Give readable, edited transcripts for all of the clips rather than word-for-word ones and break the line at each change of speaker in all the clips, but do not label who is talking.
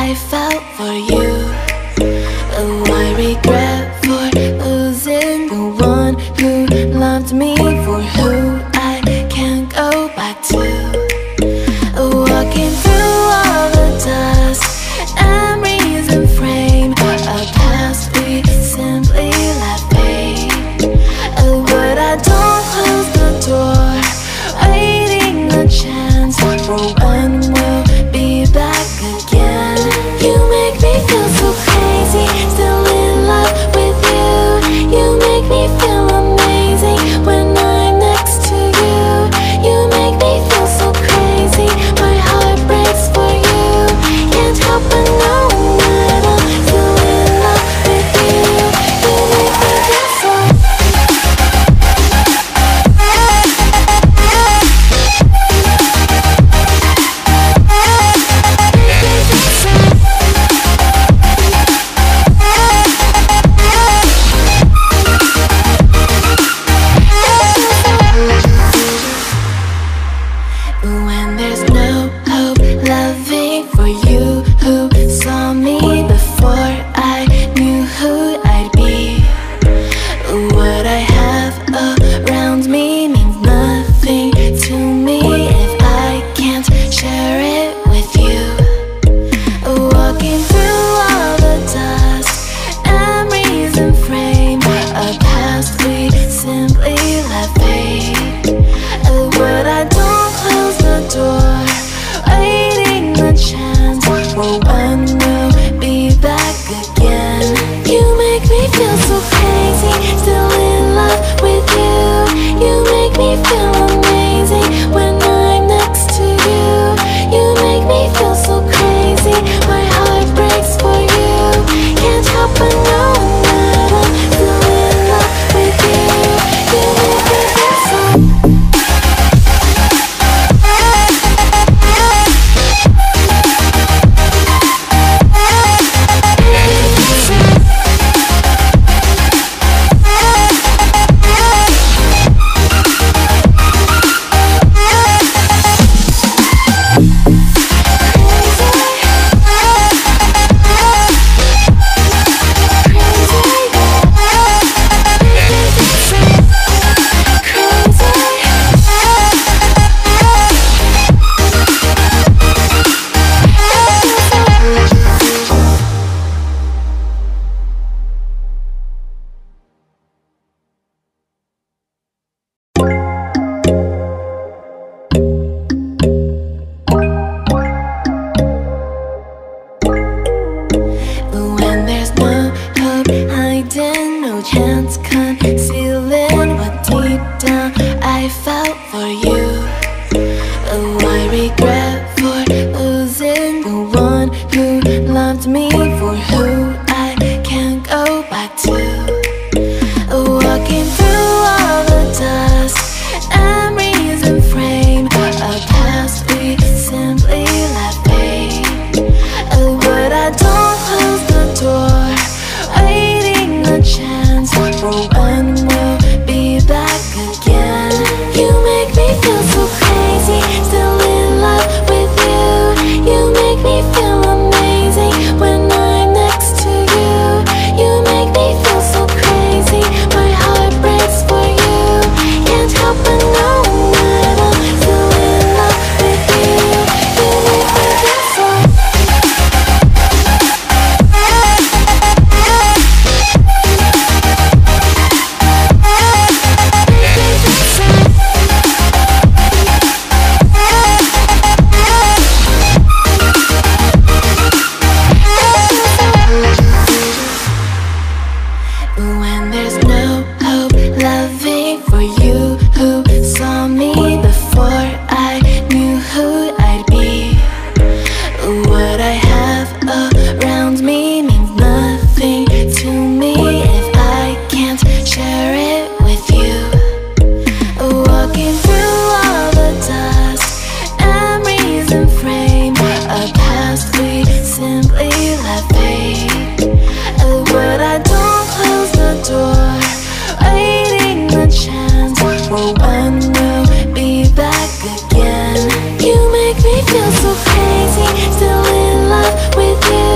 I felt for you. Oh, I regret for losing the one who loved me, for who I can't go back to. Walking through all the dust, memories and frame, a past we simply let fade. Oh, but I don't close the door, waiting a chance for when we'll be back again. You make me feel so crazy, still in love with you. You make me feel amazing when I'm next to you. You make me feel so crazy, my heart breaks for you. Can't help but know that I'm still in love with you. You make me feel so. When there's no hope, loving for you who saw me before I knew who I'd be. What I have around me means nothing to me if I can't share it with you. Walking through all the dust, memories and frame, a past we simply let fade. But I don't close the door, waiting a chance for when we'll be back again. You make me feel so crazy, still in love with you. You make me feel amazing when I'm next to you. You make me feel so crazy, my heart breaks for you. Can't help but know that I'm still in love with you. You make me feel so. When there's no hope, hiding, no chance concealing what deep down I felt for you. Oh, I regret for losing the one who loved me, for who I can't go back to. Walking through all the dust, memories and frame, a past we simply let fade. But I don't close the door, waiting a chance for when we'll be back again. You make me feel so crazy, still in love with you. You make me feel amazing when I'm next to you. You make me feel so crazy, my heart breaks for you. Can't help but know that I'm still in love with you. You make me feel so. When there's no hope, loving for you who saw me before I knew who I'd be. What I have around me means nothing to me if I can't share it with you. Walking through all the dust, memories and frame, a past we simply let fade. But I don't close the door, waiting a chance for when we'll be back again. You make me feel so crazy, still in love with you.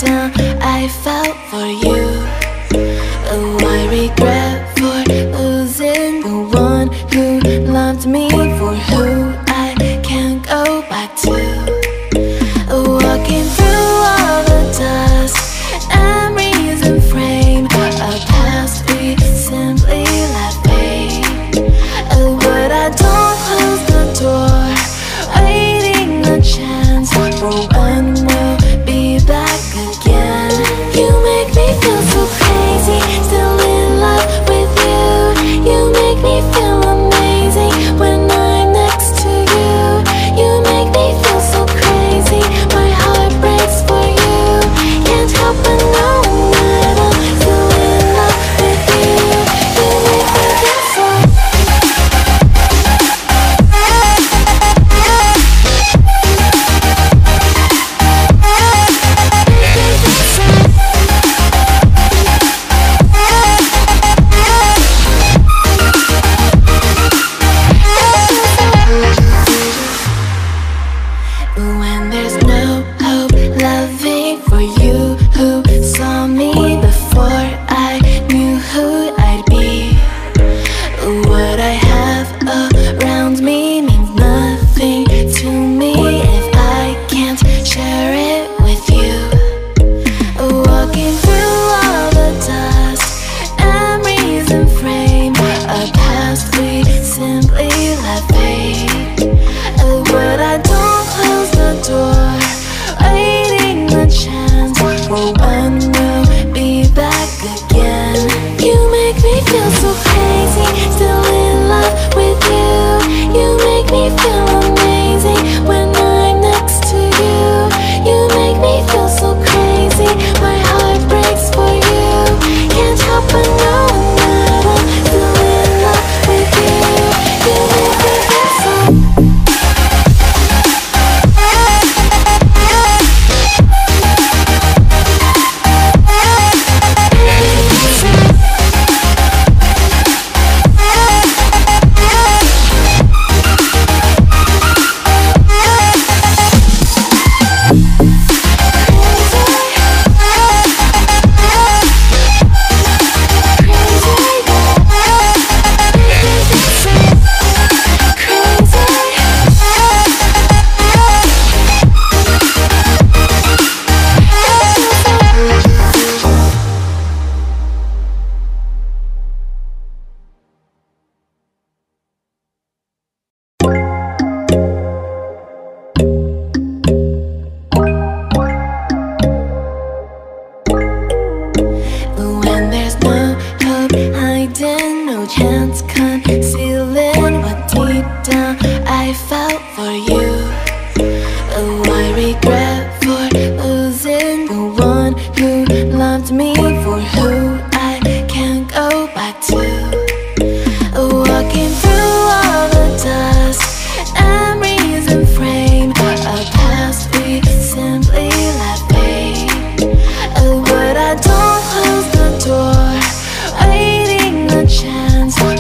down I felt for you. Oh, I regret for losing the one who loved me, for who I can't go back to. Walking through all the dust, memories and frame, a past we simply let fade. Oh, but I don't close the door, waiting a chance for when we'll be back again. You make me feel so crazy, still in love with you. You make me feel amazing when I'm next to you. You make me feel so crazy, my heart breaks for you. Can't help but know that I'm still in love with you. You make me feel so. When there's no hope, loving for you who saw me before I knew who I'd be. What I have around me means nothing to me if I can't share it with you. Walking through all the dust, memories and frame, a past we simply let fade. But I don't close the door, waiting a chance for when we'll be back again. You make me feel so crazy, still in love with you. You make me feel amazing when I'm next to you. You make me feel so crazy, my heart breaks for you. Can't help but know that I'm still in love with you. You make me feel so. No chance concealing what deep down I felt for you. Oh, I regret for losing the one who loved me, for who I can't go back to. Walking through all the dust, memories and frame, a past we simply let fade. But I don't close the door, waiting a chance for